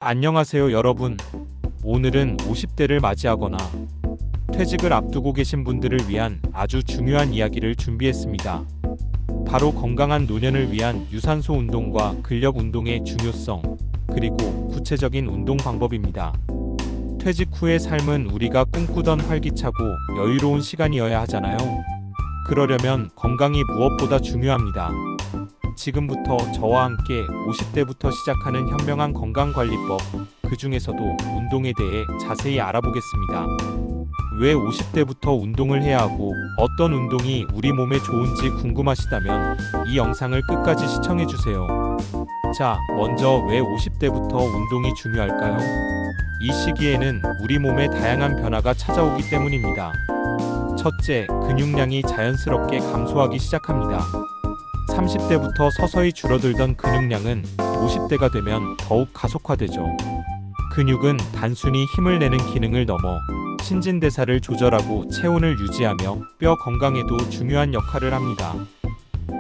안녕하세요 여러분. 오늘은 50대를 맞이하거나 퇴직을 앞두고 계신 분들을 위한 아주 중요한 이야기를 준비했습니다. 바로 건강한 노년을 위한 유산소 운동과 근력 운동의 중요성, 그리고 구체적인 운동 방법입니다. 퇴직 후의 삶은 우리가 꿈꾸던 활기차고 여유로운 시간이어야 하잖아요. 그러려면 건강이 무엇보다 중요합니다. 지금부터 저와 함께 50대부터 시작하는 현명한 건강관리법, 그 중에서도 운동에 대해 자세히 알아보겠습니다. 왜 50대부터 운동을 해야 하고 어떤 운동이 우리 몸에 좋은지 궁금하시다면 이 영상을 끝까지 시청해주세요. 자, 먼저 왜 50대부터 운동이 중요할까요? 이 시기에는 우리 몸에 다양한 변화가 찾아오기 때문입니다. 첫째, 근육량이 자연스럽게 감소하기 시작합니다. 30대부터 서서히 줄어들던 근육량은 50대가 되면 더욱 가속화되죠. 근육은 단순히 힘을 내는 기능을 넘어 신진대사를 조절하고 체온을 유지하며 뼈 건강에도 중요한 역할을 합니다.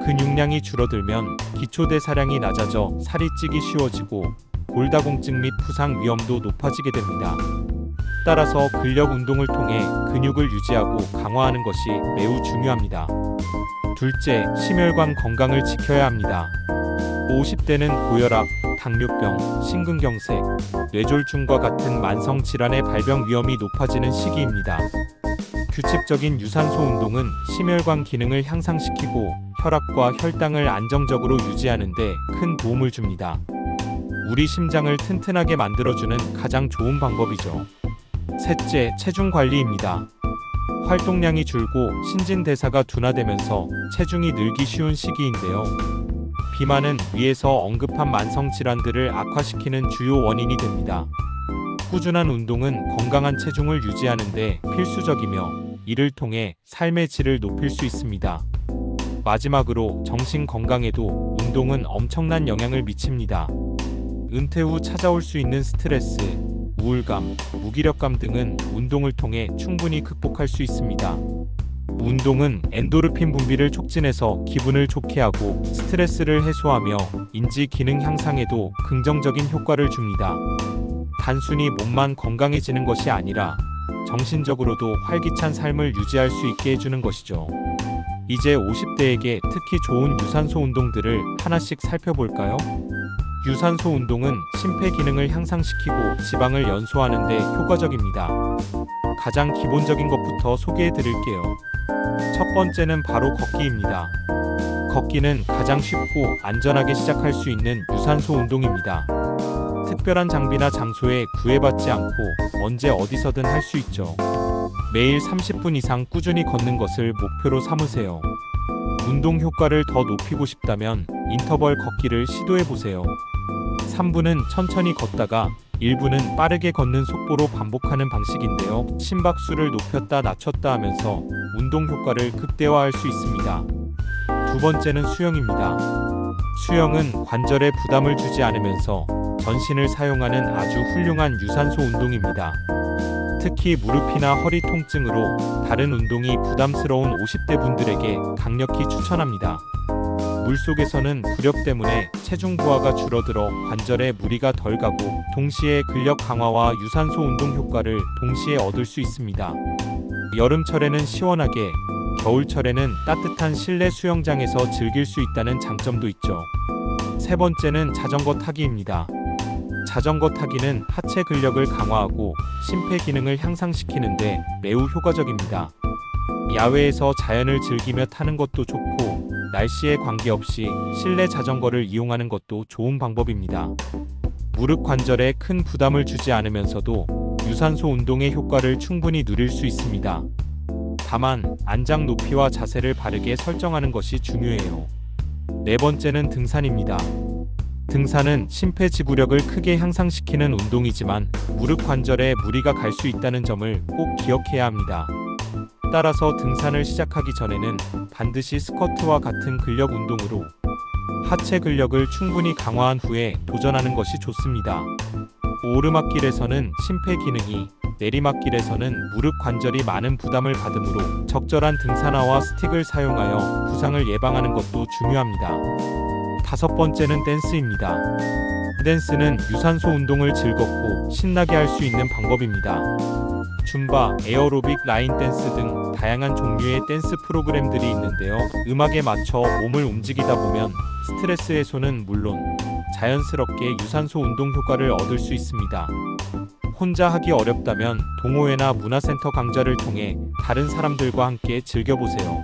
근육량이 줄어들면 기초대사량이 낮아져 살이 찌기 쉬워지고 골다공증 및 부상 위험도 높아지게 됩니다. 따라서 근력 운동을 통해 근육을 유지하고 강화하는 것이 매우 중요합니다. 둘째, 심혈관 건강을 지켜야 합니다. 50대는 고혈압, 당뇨병, 심근경색, 뇌졸중과 같은 만성 질환의 발병 위험이 높아지는 시기입니다. 규칙적인 유산소 운동은 심혈관 기능을 향상시키고 혈압과 혈당을 안정적으로 유지하는 데 큰 도움을 줍니다. 우리 심장을 튼튼하게 만들어주는 가장 좋은 방법이죠. 셋째, 체중 관리입니다. 활동량이 줄고 신진대사가 둔화되면서 체중이 늘기 쉬운 시기인데요. 비만은 위에서 언급한 만성 질환들을 악화시키는 주요 원인이 됩니다. 꾸준한 운동은 건강한 체중을 유지하는 데 필수적이며 이를 통해 삶의 질을 높일 수 있습니다. 마지막으로 정신 건강에도 운동은 엄청난 영향을 미칩니다. 은퇴 후 찾아올 수 있는 스트레스, 우울감, 무기력감 등은 운동을 통해 충분히 극복할 수 있습니다. 운동은 엔도르핀 분비를 촉진해서 기분을 좋게 하고 스트레스를 해소하며 인지 기능 향상에도 긍정적인 효과를 줍니다. 단순히 몸만 건강해지는 것이 아니라 정신적으로도 활기찬 삶을 유지할 수 있게 해주는 것이죠. 이제 50대에게 특히 좋은 유산소 운동들을 하나씩 살펴볼까요? 유산소 운동은 심폐기능을 향상시키고 지방을 연소하는 데 효과적입니다. 가장 기본적인 것부터 소개해 드릴게요. 첫 번째는 바로 걷기입니다. 걷기는 가장 쉽고 안전하게 시작할 수 있는 유산소 운동입니다. 특별한 장비나 장소에 구애받지 않고 언제 어디서든 할 수 있죠. 매일 30분 이상 꾸준히 걷는 것을 목표로 삼으세요. 운동 효과를 더 높이고 싶다면 인터벌 걷기를 시도해 보세요. 3분은 천천히 걷다가 1분은 빠르게 걷는 속도로 반복하는 방식인데요. 심박수를 높였다 낮췄다 하면서 운동 효과를 극대화할 수 있습니다. 두 번째는 수영입니다. 수영은 관절에 부담을 주지 않으면서 전신을 사용하는 아주 훌륭한 유산소 운동입니다. 특히 무릎이나 허리 통증으로 다른 운동이 부담스러운 50대 분들에게 강력히 추천합니다. 물속에서는 부력 때문에 체중 부하가 줄어들어 관절에 무리가 덜 가고 동시에 근력 강화와 유산소 운동 효과를 동시에 얻을 수 있습니다. 여름철에는 시원하게, 겨울철에는 따뜻한 실내 수영장에서 즐길 수 있다는 장점도 있죠. 세 번째는 자전거 타기입니다. 자전거 타기는 하체 근력을 강화하고 심폐 기능을 향상시키는데 매우 효과적입니다. 야외에서 자연을 즐기며 타는 것도 좋고 날씨에 관계없이 실내 자전거를 이용하는 것도 좋은 방법입니다. 무릎 관절에 큰 부담을 주지 않으면서도 유산소 운동의 효과를 충분히 누릴 수 있습니다. 다만 안장 높이와 자세를 바르게 설정하는 것이 중요해요. 네 번째는 등산입니다. 등산은 심폐지구력을 크게 향상시키는 운동이지만 무릎 관절에 무리가 갈 수 있다는 점을 꼭 기억해야 합니다. 따라서 등산을 시작하기 전에는 반드시 스쿼트와 같은 근력 운동으로 하체 근력을 충분히 강화한 후에 도전하는 것이 좋습니다. 오르막길에서는 심폐 기능이, 내리막길에서는 무릎 관절이 많은 부담을 받으므로 적절한 등산화와 스틱을 사용하여 부상을 예방하는 것도 중요합니다. 다섯 번째는 댄스입니다. 댄스는 유산소 운동을 즐겁고 신나게 할 수 있는 방법입니다. 줌바, 에어로빅, 라인 댄스 등 다양한 종류의 댄스 프로그램들이 있는데요. 음악에 맞춰 몸을 움직이다 보면 스트레스 해소는 물론 자연스럽게 유산소 운동 효과를 얻을 수 있습니다. 혼자 하기 어렵다면 동호회나 문화센터 강좌를 통해 다른 사람들과 함께 즐겨보세요.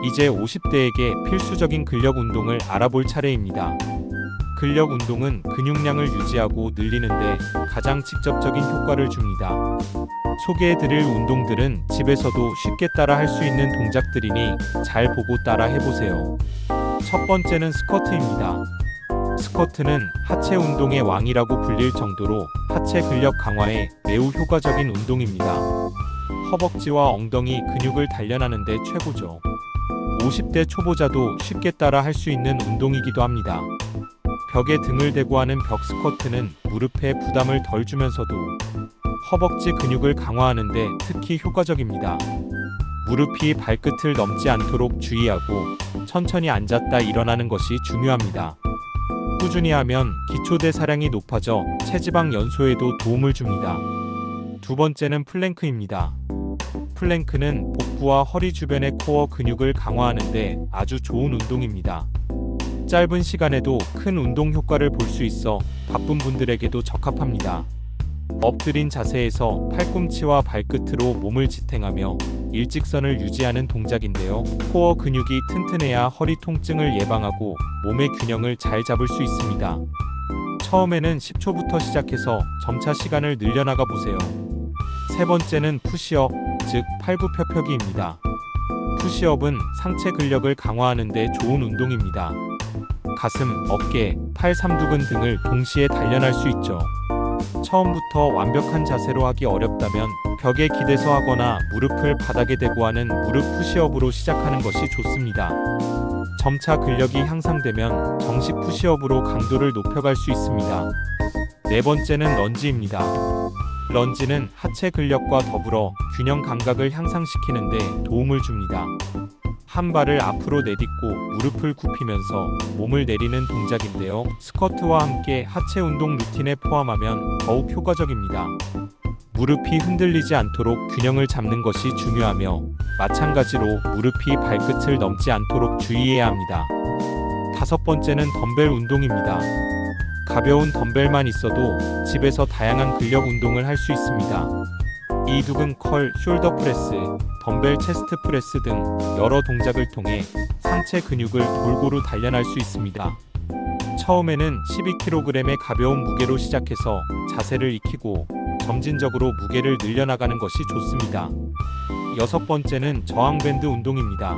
이제 50대에게 필수적인 근력 운동을 알아볼 차례입니다. 근력 운동은 근육량을 유지하고 늘리는데 가장 직접적인 효과를 줍니다. 소개해드릴 운동들은 집에서도 쉽게 따라 할 수 있는 동작들이니 잘 보고 따라 해보세요. 첫 번째는 스쿼트입니다. 스쿼트는 하체 운동의 왕이라고 불릴 정도로 하체 근력 강화에 매우 효과적인 운동입니다. 허벅지와 엉덩이 근육을 단련하는 데 최고죠. 50대 초보자도 쉽게 따라 할 수 있는 운동이기도 합니다. 벽에 등을 대고 하는 벽 스쿼트는 무릎에 부담을 덜 주면서도 허벅지 근육을 강화하는 데 특히 효과적입니다. 무릎이 발끝을 넘지 않도록 주의하고 천천히 앉았다 일어나는 것이 중요합니다. 꾸준히 하면 기초대사량이 높아져 체지방 연소에도 도움을 줍니다. 두 번째는 플랭크입니다. 플랭크는 복부와 허리 주변의 코어 근육을 강화하는 데 아주 좋은 운동입니다. 짧은 시간에도 큰 운동 효과를 볼 수 있어 바쁜 분들에게도 적합합니다. 엎드린 자세에서 팔꿈치와 발끝으로 몸을 지탱하며 일직선을 유지하는 동작인데요. 코어 근육이 튼튼해야 허리 통증을 예방하고 몸의 균형을 잘 잡을 수 있습니다. 처음에는 10초부터 시작해서 점차 시간을 늘려나가 보세요. 세 번째는 푸시업, 즉 팔굽혀펴기입니다. 푸시업은 상체 근력을 강화하는 데 좋은 운동입니다. 가슴, 어깨, 팔 삼두근 등을 동시에 단련할 수 있죠. 처음부터 완벽한 자세로 하기 어렵다면 벽에 기대서 하거나 무릎을 바닥에 대고 하는 무릎 푸시업으로 시작하는 것이 좋습니다. 점차 근력이 향상되면 정식 푸시업으로 강도를 높여갈 수 있습니다. 네 번째는 런지입니다. 런지는 하체 근력과 더불어 균형 감각을 향상시키는 데 도움을 줍니다. 한 발을 앞으로 내딛고 무릎을 굽히면서 몸을 내리는 동작인데요. 스쿼트와 함께 하체 운동 루틴에 포함하면 더욱 효과적입니다. 무릎이 흔들리지 않도록 균형을 잡는 것이 중요하며 마찬가지로 무릎이 발끝을 넘지 않도록 주의해야 합니다. 다섯 번째는 덤벨 운동입니다. 가벼운 덤벨만 있어도 집에서 다양한 근력 운동을 할 수 있습니다. 이두근 컬, 숄더 프레스, 덤벨 체스트 프레스 등 여러 동작을 통해 상체 근육을 골고루 단련할 수 있습니다. 처음에는 12kg의 가벼운 무게로 시작해서 자세를 익히고 점진적으로 무게를 늘려나가는 것이 좋습니다. 여섯 번째는 저항밴드 운동입니다.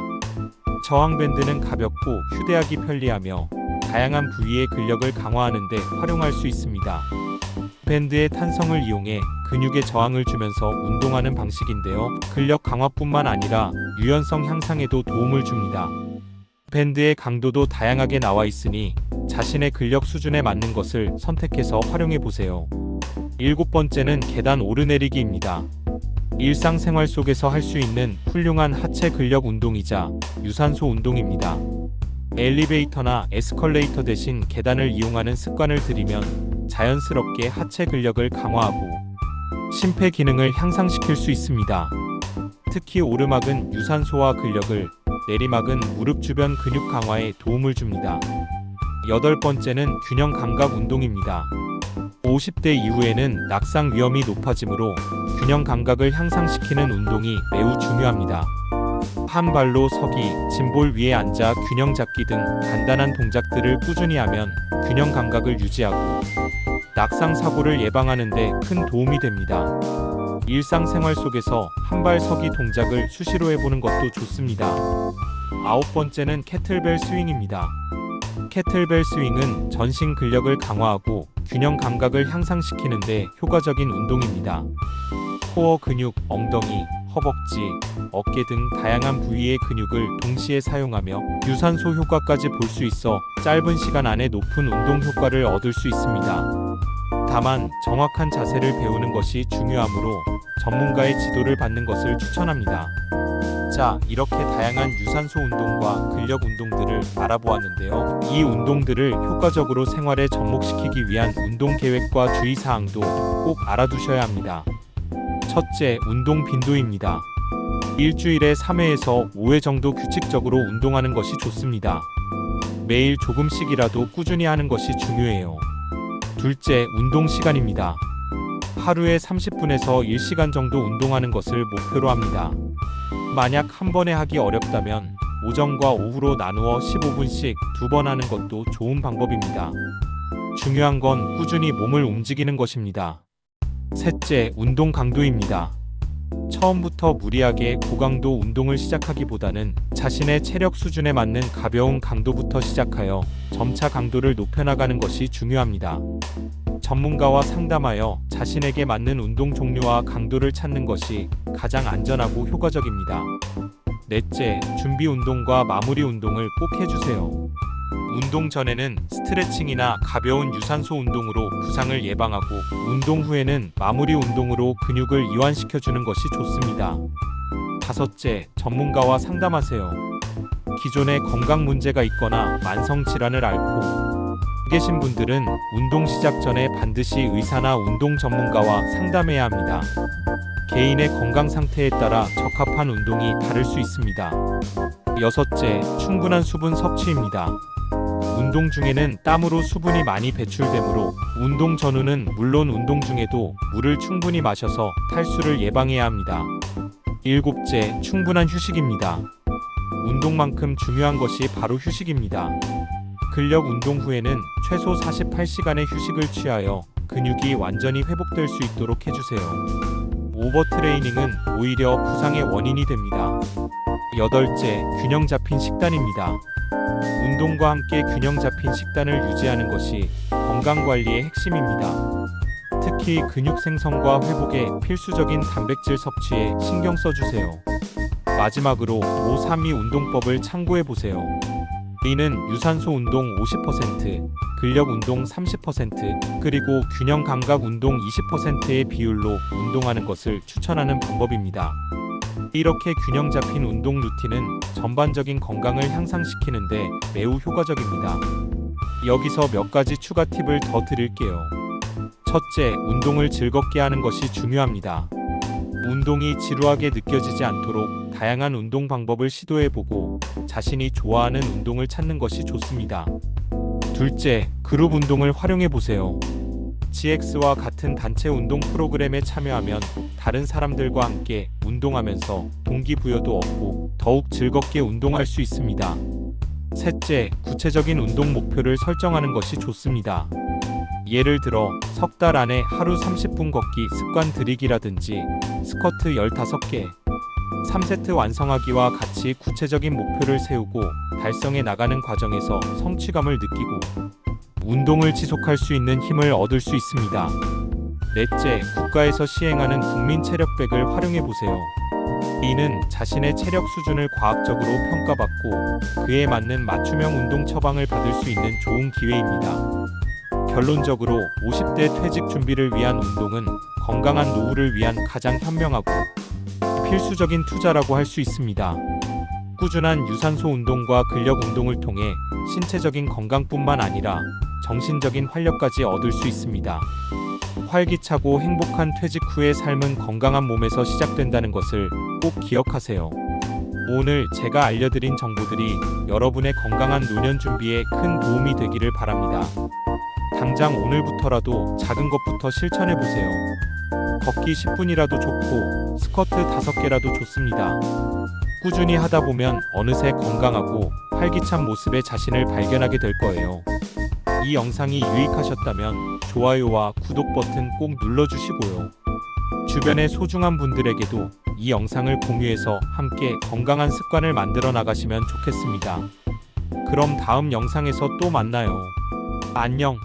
저항밴드는 가볍고 휴대하기 편리하며 다양한 부위의 근력을 강화하는 데 활용할 수 있습니다. 밴드의 탄성을 이용해 근육에 저항을 주면서 운동하는 방식인데요. 근력 강화뿐만 아니라 유연성 향상에도 도움을 줍니다. 밴드의 강도도 다양하게 나와 있으니 자신의 근력 수준에 맞는 것을 선택해서 활용해 보세요. 일곱 번째는 계단 오르내리기입니다. 일상생활 속에서 할 수 있는 훌륭한 하체 근력 운동이자 유산소 운동입니다. 엘리베이터나 에스컬레이터 대신 계단을 이용하는 습관을 들이면 자연스럽게 하체 근력을 강화하고 심폐 기능을 향상시킬 수 있습니다. 특히 오르막은 유산소와 근력을, 내리막은 무릎 주변 근육 강화에 도움을 줍니다. 여덟 번째는 균형 감각 운동입니다. 50대 이후에는 낙상 위험이 높아지므로 균형 감각을 향상시키는 운동이 매우 중요합니다. 한 발로 서기, 짐볼 위에 앉아 균형 잡기 등 간단한 동작들을 꾸준히 하면 균형 감각을 유지하고 낙상 사고를 예방하는 데 큰 도움이 됩니다. 일상생활 속에서 한 발 서기 동작을 수시로 해보는 것도 좋습니다. 아홉 번째는 캐틀벨 스윙입니다. 캐틀벨 스윙은 전신 근력을 강화하고 균형 감각을 향상시키는 데 효과적인 운동입니다. 코어 근육, 엉덩이, 허벅지, 어깨 등 다양한 부위의 근육을 동시에 사용하며 유산소 효과까지 볼 수 있어 짧은 시간 안에 높은 운동 효과를 얻을 수 있습니다. 다만 정확한 자세를 배우는 것이 중요하므로 전문가의 지도를 받는 것을 추천합니다. 자, 이렇게 다양한 유산소 운동과 근력 운동들을 알아보았는데요. 이 운동들을 효과적으로 생활에 접목시키기 위한 운동 계획과 주의사항도 꼭 알아두셔야 합니다. 첫째, 운동 빈도입니다. 일주일에 3회에서 5회 정도 규칙적으로 운동하는 것이 좋습니다. 매일 조금씩이라도 꾸준히 하는 것이 중요해요. 둘째, 운동 시간입니다. 하루에 30분에서 1시간 정도 운동하는 것을 목표로 합니다. 만약 한 번에 하기 어렵다면 오전과 오후로 나누어 15분씩 2번 하는 것도 좋은 방법입니다. 중요한 건 꾸준히 몸을 움직이는 것입니다. 셋째, 운동 강도입니다. 처음부터 무리하게 고강도 운동을 시작하기보다는 자신의 체력 수준에 맞는 가벼운 강도부터 시작하여 점차 강도를 높여나가는 것이 중요합니다. 전문가와 상담하여 자신에게 맞는 운동 종류와 강도를 찾는 것이 가장 안전하고 효과적입니다. 넷째, 준비 운동과 마무리 운동을 꼭 해주세요. 운동 전에는 스트레칭이나 가벼운 유산소 운동으로 부상을 예방하고 운동 후에는 마무리 운동으로 근육을 이완시켜주는 것이 좋습니다. 다섯째, 전문가와 상담하세요. 기존에 건강 문제가 있거나 만성 질환을 앓고 계신 분들은 운동 시작 전에 반드시 의사나 운동 전문가와 상담해야 합니다. 개인의 건강 상태에 따라 적합한 운동이 다를 수 있습니다. 여섯째, 충분한 수분 섭취입니다. 운동 중에는 땀으로 수분이 많이 배출되므로 운동 전후는 물론 운동 중에도 물을 충분히 마셔서 탈수를 예방해야 합니다. 일곱째, 충분한 휴식입니다. 운동만큼 중요한 것이 바로 휴식입니다. 근력 운동 후에는 최소 48시간의 휴식을 취하여 근육이 완전히 회복될 수 있도록 해주세요. 오버트레이닝은 오히려 부상의 원인이 됩니다. 여덟째, 균형 잡힌 식단입니다. 운동과 함께 균형 잡힌 식단을 유지하는 것이 건강관리의 핵심입니다. 특히 근육 생성과 회복에 필수적인 단백질 섭취에 신경 써주세요. 마지막으로 5-3-2 운동법을 참고해보세요. 이는 유산소 운동 50%, 근력 운동 30%, 그리고 균형 감각 운동 20%의 비율로 운동하는 것을 추천하는 방법입니다. 이렇게 균형 잡힌 운동 루틴은 전반적인 건강을 향상시키는데 매우 효과적입니다. 여기서 몇 가지 추가 팁을 더 드릴게요. 첫째, 운동을 즐겁게 하는 것이 중요합니다. 운동이 지루하게 느껴지지 않도록 다양한 운동 방법을 시도해보고 자신이 좋아하는 운동을 찾는 것이 좋습니다. 둘째, 그룹 운동을 활용해보세요. GX와 같은 단체 운동 프로그램에 참여하면 다른 사람들과 함께 운동하면서 동기부여도 얻고 더욱 즐겁게 운동할 수 있습니다. 셋째, 구체적인 운동 목표를 설정하는 것이 좋습니다. 예를 들어 석 달 안에 하루 30분 걷기 습관 들이기라든지 스쿼트 15개, 3세트 완성하기와 같이 구체적인 목표를 세우고 달성해 나가는 과정에서 성취감을 느끼고 운동을 지속할 수 있는 힘을 얻을 수 있습니다. 넷째, 국가에서 시행하는 국민체력백을 활용해보세요. 이는 자신의 체력 수준을 과학적으로 평가받고 그에 맞는 맞춤형 운동 처방을 받을 수 있는 좋은 기회입니다. 결론적으로 50대 퇴직 준비를 위한 운동은 건강한 노후를 위한 가장 현명하고 필수적인 투자라고 할 수 있습니다. 꾸준한 유산소 운동과 근력 운동을 통해 신체적인 건강뿐만 아니라 정신적인 활력까지 얻을 수 있습니다. 활기차고 행복한 퇴직 후의 삶은 건강한 몸에서 시작된다는 것을 꼭 기억하세요. 오늘 제가 알려드린 정보들이 여러분의 건강한 노년 준비에 큰 도움이 되기를 바랍니다. 당장 오늘부터라도 작은 것부터 실천해보세요. 걷기 10분이라도 좋고 스쿼트 5개라도 좋습니다. 꾸준히 하다 보면 어느새 건강하고 활기찬 모습의 자신을 발견하게 될 거예요. 이 영상이 유익하셨다면 좋아요와 구독 버튼 꼭 눌러주시고요. 주변의 소중한 분들에게도 이 영상을 공유해서 함께 건강한 습관을 만들어 나가시면 좋겠습니다. 그럼 다음 영상에서 또 만나요. 안녕.